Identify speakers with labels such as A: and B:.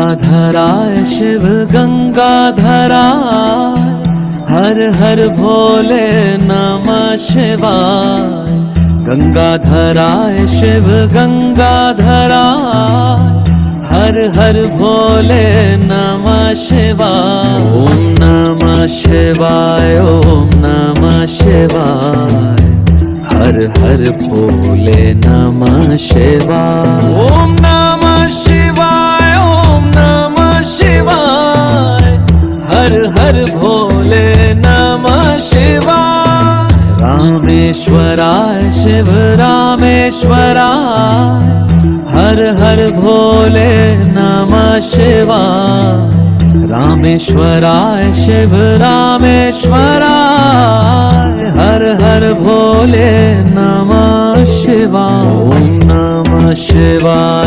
A: गंगाधराय शिव गंगाधराय, हर हर भोले नमः शिवाय। गंगाधराय शिव गंगाधराय, हर हर भोले नमः शिवाय। ओम नमः शिवाय, ओम नमः शिवाय, हर हर भोले नमः शिवाय। ओम नमः शिवाय, ओम नमः शिवाय, हर हर भोले नमः शिवाय। रामेश्वराय शिव रामेश्वराय, हर हर भोले नमः शिवाय। रामेश्वराय शिव रामेश्वराय, हर हर भोले नमः शिवाय। ओम नमः शिवाय।